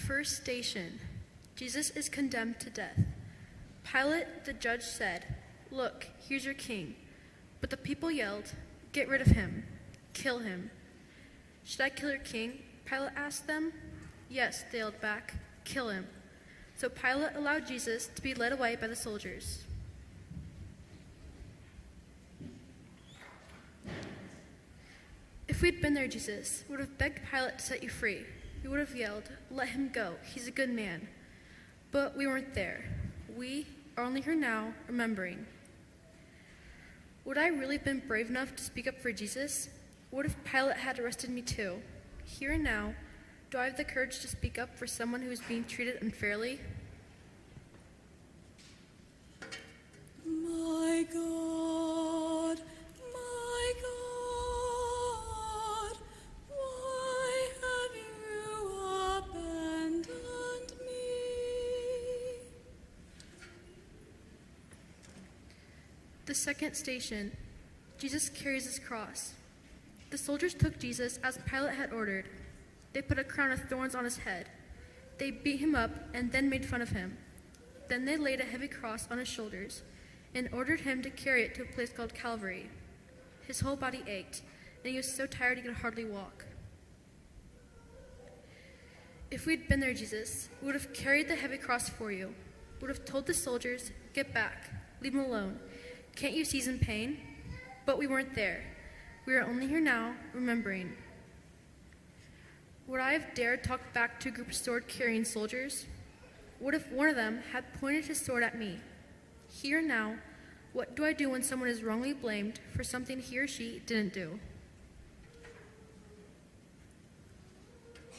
first station, Jesus is condemned to death. Pilate, the judge, said, "Look, here's your king." But the people yelled, "Get rid of him. Kill him." "Should I kill your king?" Pilate asked them. "Yes," they yelled back, "kill him." So Pilate allowed Jesus to be led away by the soldiers. If we'd been there, Jesus, we would have begged Pilate to set you free. We would have yelled, "Let him go, he's a good man." But we weren't there. We are only here now, remembering. Would I really have been brave enough to speak up for Jesus? What if Pilate had arrested me too? Here and now, do I have the courage to speak up for someone who is being treated unfairly? My God, why have you abandoned me? The second station, Jesus carries his cross. The soldiers took Jesus as Pilate had ordered. They put a crown of thorns on his head. They beat him up and then made fun of him. Then they laid a heavy cross on his shoulders and ordered him to carry it to a place called Calvary. His whole body ached, and he was so tired he could hardly walk. If we'd been there, Jesus, we would have carried the heavy cross for you. We would have told the soldiers, "Get back, leave him alone. Can't you see he's in pain?" But we weren't there. We are only here now, remembering. Would I have dared talk back to a group of sword-carrying soldiers? What if one of them had pointed his sword at me? Here and now, what do I do when someone is wrongly blamed for something he or she didn't do?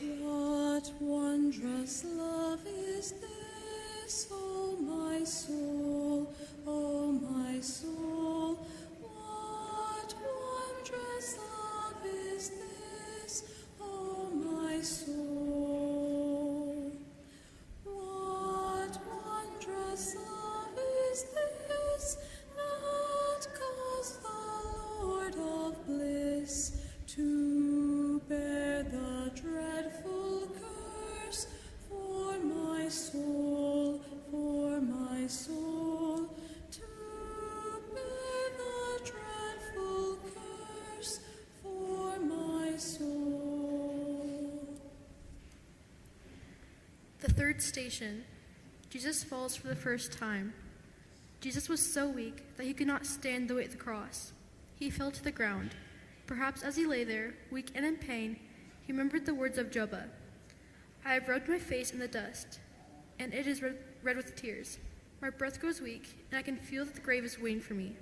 What wondrous love is this, O my soul, O my soul? What wondrous love is this, O my soul? What wondrous love is this that caused the Lord of bliss to bear the dreadful curse for my soul, to bear the dreadful curse for my soul. The third station, Jesus falls for the first time. Jesus was so weak that he could not stand the weight of the cross. He fell to the ground. Perhaps as he lay there, weak and in pain, he remembered the words of Joba. "I have rubbed my face in the dust, and it is red with tears. My breath grows weak, and I can feel that the grave is waiting for me."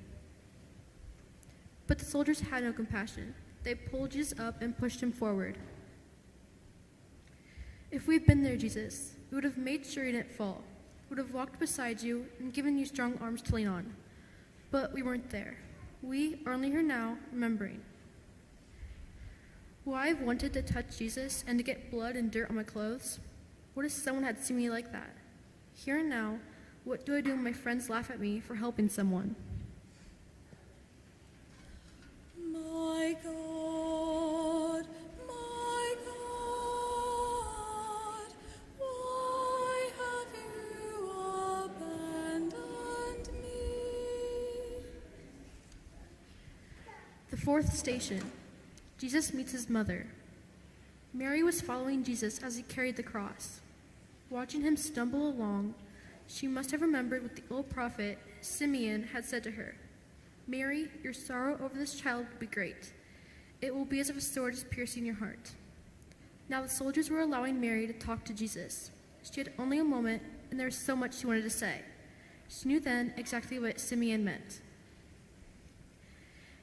But the soldiers had no compassion. They pulled Jesus up and pushed him forward. If we had been there, Jesus, we would have made sure you didn't fall. We would have walked beside you and given you strong arms to lean on. But we weren't there. We are only here now, remembering. Would I have wanted to touch Jesus and to get blood and dirt on my clothes? What if someone had seen me like that? Here and now, what do I do when my friends laugh at me for helping someone? My God, why have you abandoned me? The fourth station, Jesus meets his mother. Mary was following Jesus as he carried the cross. Watching him stumble along, she must have remembered what the old prophet Simeon had said to her. "Mary, your sorrow over this child will be great. It will be as if a sword is piercing your heart." Now the soldiers were allowing Mary to talk to Jesus. She had only a moment, and there was so much she wanted to say. She knew then exactly what Simeon meant.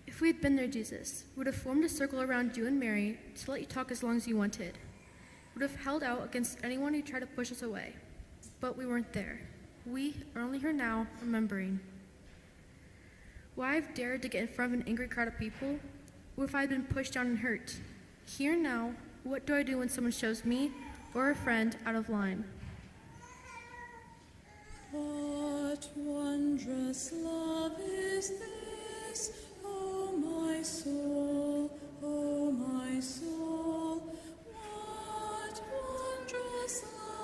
If we had been there, Jesus, we would have formed a circle around you and Mary to let you talk as long as you wanted. We would have held out against anyone who tried to push us away. But we weren't there. We are only here now, remembering. Would I have dared to get in front of an angry crowd of people? What if I had been pushed down and hurt? Here and now, what do I do when someone shoves me or a friend out of line? What wondrous love is this, O my soul, O my soul? What wondrous love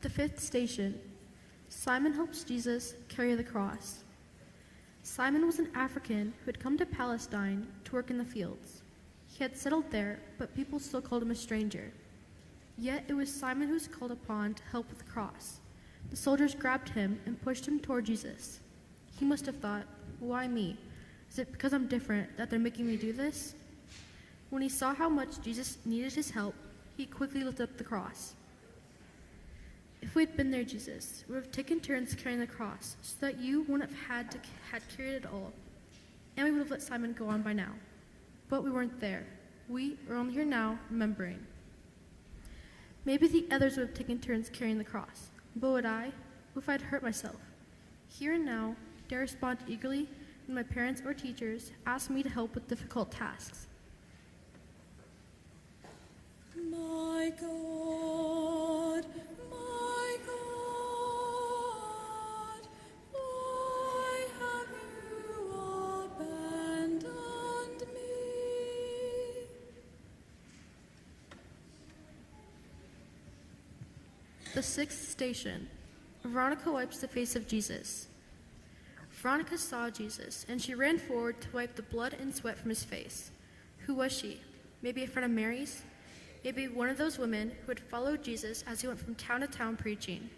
The fifth station. Simon helps Jesus carry the cross. Simon was an African who had come to Palestine to work in the fields. He had settled there, but people still called him a stranger. Yet it was Simon who was called upon to help with the cross. The soldiers grabbed him and pushed him toward Jesus. He must have thought, why me? Is it because I'm different that they're making me do this? When he saw how much Jesus needed his help, he quickly lifted up the cross. If we had been there, Jesus, we would have taken turns carrying the cross so that you wouldn't have had carried it all, and we would have let Simon go on by now. But we weren't there. We are only here now, remembering. Maybe the others would have taken turns carrying the cross, but would I? What if I'd hurt myself? Here and now, dare I respond eagerly when my parents or teachers ask me to help with difficult tasks? My God, why have you abandoned me? The sixth station. Veronica wipes the face of Jesus. Veronica saw Jesus, and she ran forward to wipe the blood and sweat from his face. Who was she? Maybe a friend of Mary's? Maybe one of those women who had followed Jesus as he went from town to town preaching.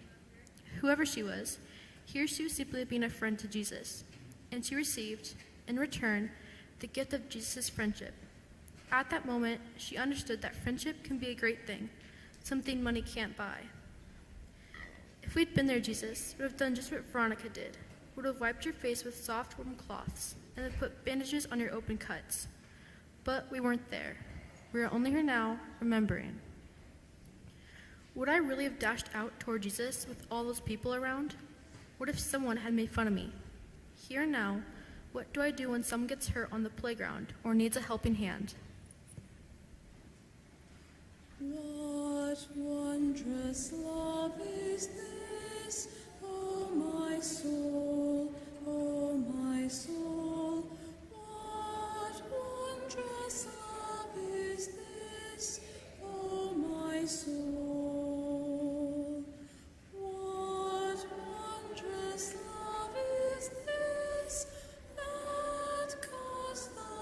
Whoever she was, here she was simply being a friend to Jesus, and she received, in return, the gift of Jesus' friendship. At that moment, she understood that friendship can be a great thing, something money can't buy. If we'd been there, Jesus would have done just what Veronica did, would have wiped your face with soft, warm cloths, and then put bandages on your open cuts. But we weren't there. We are only here now, remembering. Would I really have dashed out toward Jesus with all those people around? What if someone had made fun of me? Here and now, what do I do when someone gets hurt on the playground or needs a helping hand? What wondrous love is this, O my soul, O my soul? What wondrous love is this, O my soul? What wondrous love is this that caused the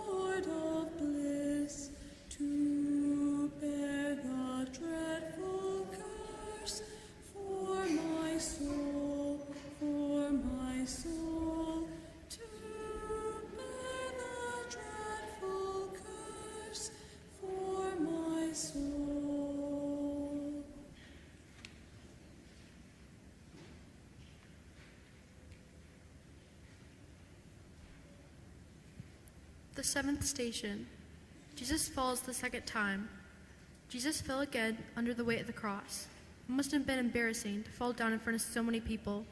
Lord of bliss to bear the dreadful curse for my soul, to bear the dreadful curse for my soul. The seventh station. Jesus falls the second time. Jesus fell again under the weight of the cross. It must have been embarrassing to fall down in front of so many people.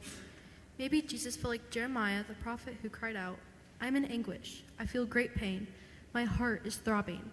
Maybe Jesus felt like Jeremiah, the prophet who cried out, "I'm in anguish. I feel great pain. My heart is throbbing."